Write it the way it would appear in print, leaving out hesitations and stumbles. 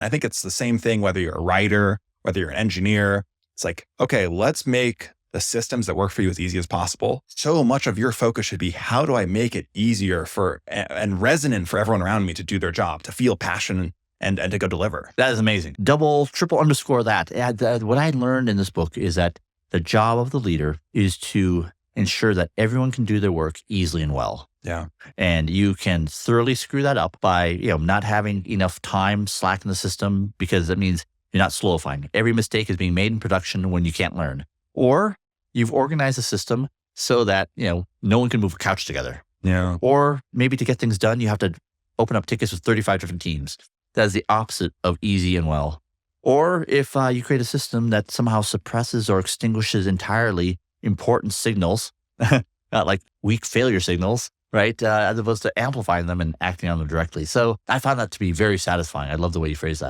I think it's the same thing, whether you're a writer, whether you're an engineer. It's like, okay, let's make the systems that work for you as easy as possible. So much of your focus should be, how do I make it easier for and resonant for everyone around me to do their job, to feel passion and to go deliver. That is amazing. Double, triple underscore that. What I learned in this book is that the job of the leader is to ensure that everyone can do their work easily and well. Yeah. And you can thoroughly screw that up by, not having enough time slack in the system, because that means you're not slowifying. Every mistake is being made in production when you can't learn. Or you've organized a system so that, no one can move a couch together. Yeah. Or maybe to get things done, you have to open up tickets with 35 different teams. That is the opposite of easy and well. Or if you create a system that somehow suppresses or extinguishes entirely important signals, not like weak failure signals, right? As opposed to amplifying them and acting on them directly. So I found that to be very satisfying. I love the way you phrase that.